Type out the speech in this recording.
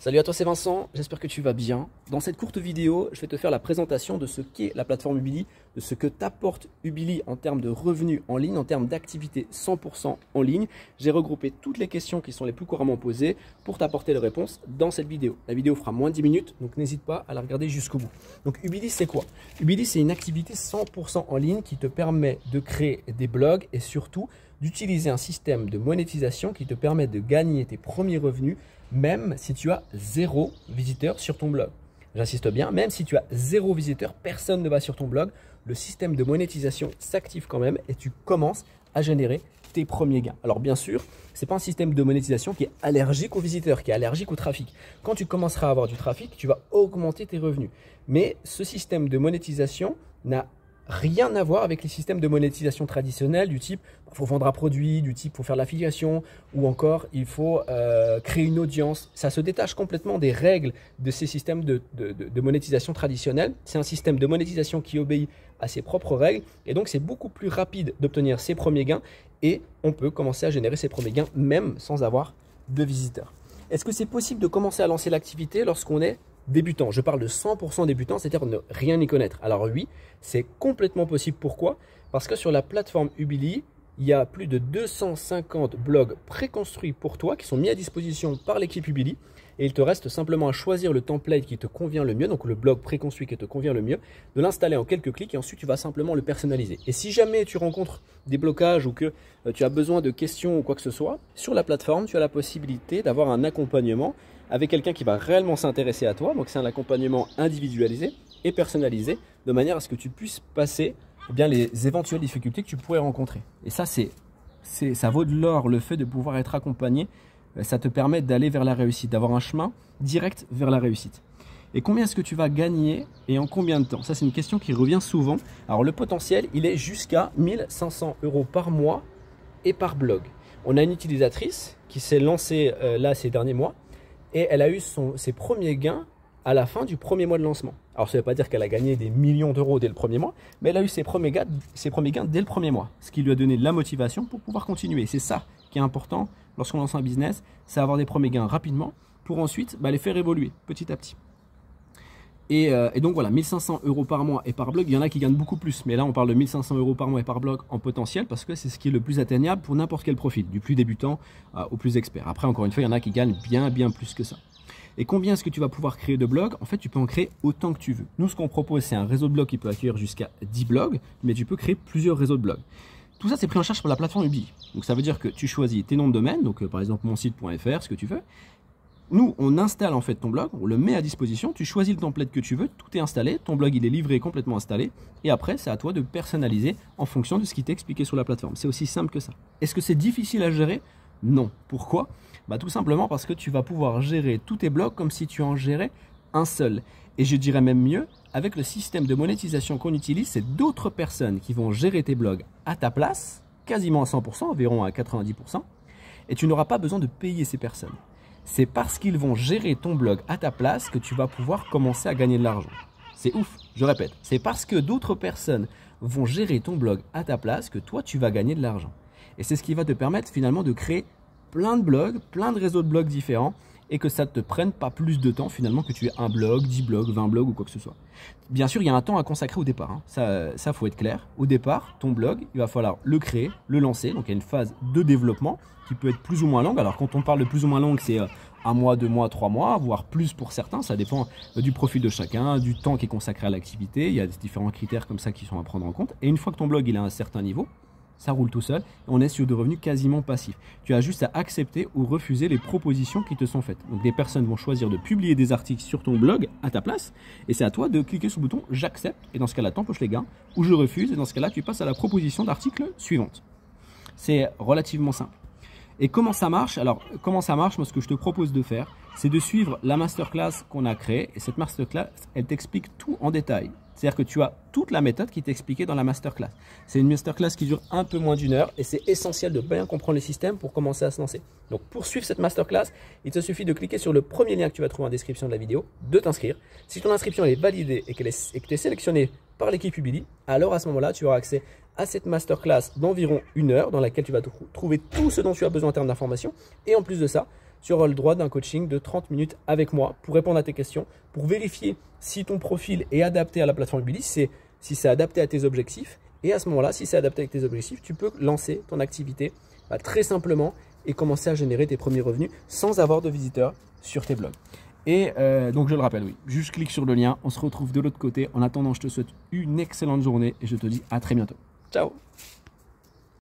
Salut à toi, c'est Vincent, j'espère que tu vas bien. Dans cette courte vidéo, je vais te faire la présentation de ce qu'est la plateforme Ubili, de ce que t'apporte Ubili en termes de revenus en ligne, en termes d'activités 100% en ligne. J'ai regroupé toutes les questions qui sont les plus couramment posées pour t'apporter les réponses dans cette vidéo. La vidéo fera moins de 10 minutes, donc n'hésite pas à la regarder jusqu'au bout. Donc Ubili, c'est quoi? Ubili, c'est une activité 100% en ligne qui te permet de créer des blogs et surtout d'utiliser un système de monétisation qui te permet de gagner tes premiers revenus même si tu as 0 visiteur sur ton blog. J'insiste bien, même si tu as 0 visiteur, personne ne va sur ton blog, le système de monétisation s'active quand même et tu commences à générer tes premiers gains. Alors bien sûr, ce n'est pas un système de monétisation qui est allergique aux visiteurs, qui est allergique au trafic. Quand tu commenceras à avoir du trafic, tu vas augmenter tes revenus. Mais ce système de monétisation n'a rien à voir avec les systèmes de monétisation traditionnels du type il faut vendre un produit, du type il faut faire de l'affiliation ou encore il faut créer une audience. Ça se détache complètement des règles de ces systèmes de monétisation traditionnels. C'est un système de monétisation qui obéit à ses propres règles et donc c'est beaucoup plus rapide d'obtenir ses premiers gains et on peut commencer à générer ses premiers gains même sans avoir de visiteurs. Est-ce que c'est possible de commencer à lancer l'activité lorsqu'on est débutant? Je parle de 100% débutant, c'est-à-dire ne rien y connaître. Alors oui, c'est complètement possible. Pourquoi? Parce que sur la plateforme Ubili, il y a plus de 250 blogs préconstruits pour toi qui sont mis à disposition par l'équipe Ubili. Et il te reste simplement à choisir le template qui te convient le mieux, donc le blog préconstruit qui te convient le mieux, de l'installer en quelques clics et ensuite tu vas simplement le personnaliser. Et si jamais tu rencontres des blocages ou que tu as besoin de questions ou quoi que ce soit, sur la plateforme, tu as la possibilité d'avoir un accompagnement avec quelqu'un qui va réellement s'intéresser à toi. Donc c'est un accompagnement individualisé et personnalisé de manière à ce que tu puisses passer bien les éventuelles difficultés que tu pourrais rencontrer. Et ça, ça vaut de l'or, le fait de pouvoir être accompagné. Ça te permet d'aller vers la réussite, d'avoir un chemin direct vers la réussite. Et combien est-ce que tu vas gagner et en combien de temps? Ça, c'est une question qui revient souvent. Alors, le potentiel, il est jusqu'à 1 500 € par mois et par blog. On a une utilisatrice qui s'est lancée là ces derniers mois et elle a eu ses premiers gains à la fin du premier mois de lancement. Alors, ça ne veut pas dire qu'elle a gagné des millions d'euros dès le premier mois, mais elle a eu ses premiers gains dès le premier mois, ce qui lui a donné de la motivation pour pouvoir continuer. C'est ça qui est important lorsqu'on lance un business, c'est avoir des premiers gains rapidement pour ensuite les faire évoluer petit à petit. Et donc voilà, 1 500 € par mois et par blog, il y en a qui gagnent beaucoup plus, mais là on parle de 1 500 € par mois et par blog en potentiel parce que c'est ce qui est le plus atteignable pour n'importe quel profil, du plus débutant au plus expert. Après, encore une fois, il y en a qui gagnent bien plus que ça. Et combien est-ce que tu vas pouvoir créer de blogs? En fait, tu peux en créer autant que tu veux. Nous, ce qu'on propose, c'est un réseau de blogs qui peut accueillir jusqu'à 10 blogs, mais tu peux créer plusieurs réseaux de blogs. Tout ça, c'est pris en charge par la plateforme Ubili. Donc, ça veut dire que tu choisis tes noms de domaine, donc par exemple monsite.fr, ce que tu veux. Nous, on installe en fait ton blog, on le met à disposition, tu choisis le template que tu veux, tout est installé, ton blog il est livré complètement installé, et après, c'est à toi de personnaliser en fonction de ce qui t'est expliqué sur la plateforme. C'est aussi simple que ça. Est-ce que c'est difficile à gérer? Non. Pourquoi? Tout simplement parce que tu vas pouvoir gérer tous tes blogs comme si tu en gérais un seul. Et je dirais même mieux, avec le système de monétisation qu'on utilise, c'est d'autres personnes qui vont gérer tes blogs à ta place, quasiment à 100%, environ à 90%, et tu n'auras pas besoin de payer ces personnes. C'est parce qu'ils vont gérer ton blog à ta place que tu vas pouvoir commencer à gagner de l'argent. C'est ouf, je répète, c'est parce que d'autres personnes vont gérer ton blog à ta place que toi tu vas gagner de l'argent. Et c'est ce qui va te permettre finalement de créer plein de blogs, plein de réseaux de blogs différents et que ça ne te prenne pas plus de temps finalement que tu aies un blog, 10 blogs, 20 blogs ou quoi que ce soit. Bien sûr, il y a un temps à consacrer au départ. Ça faut être clair. Au départ, ton blog, il va falloir le créer, le lancer. Donc, il y a une phase de développement qui peut être plus ou moins longue. Alors, quand on parle de plus ou moins longue, c'est 1 mois, 2 mois, 3 mois, voire plus pour certains. Ça dépend du profil de chacun, du temps qui est consacré à l'activité. Il y a différents critères comme ça qui sont à prendre en compte. Et une fois que ton blog il a un certain niveau, ça roule tout seul. On est sur des revenus quasiment passifs. Tu as juste à accepter ou refuser les propositions qui te sont faites. Donc, des personnes vont choisir de publier des articles sur ton blog à ta place. Et c'est à toi de cliquer sur le bouton « J'accepte ». Et dans ce cas-là, tu empoches les gains. Ou « Je refuse ». Et dans ce cas-là, tu passes à la proposition d'article suivante. C'est relativement simple. Et comment ça marche? Alors, comment ça marche? Moi, ce que je te propose de faire, c'est de suivre la masterclass qu'on a créée. Et cette masterclass, elle t'explique tout en détail. C'est-à-dire que tu as toute la méthode qui t'est expliquée dans la masterclass. C'est une masterclass qui dure un peu moins d'1 heure et c'est essentiel de bien comprendre le système pour commencer à se lancer. Donc, pour suivre cette masterclass, il te suffit de cliquer sur le premier lien que tu vas trouver en description de la vidéo, de t'inscrire. Si ton inscription est validée et que tu es sélectionné par l'équipe Ubili, alors à ce moment-là, tu auras accès à cette masterclass d'environ 1 heure dans laquelle tu vas trouver tout ce dont tu as besoin en termes d'informations. Et en plus de ça, tu auras le droit d'un coaching de 30 minutes avec moi pour répondre à tes questions, pour vérifier si ton profil est adapté à la plateforme Ubili, si c'est adapté à tes objectifs. Et à ce moment-là, si c'est adapté à tes objectifs, tu peux lancer ton activité très simplement et commencer à générer tes premiers revenus sans avoir de visiteurs sur tes blogs. Et donc je le rappelle, oui, juste clique sur le lien, on se retrouve de l'autre côté. En attendant, je te souhaite une excellente journée et je te dis à très bientôt. Ciao!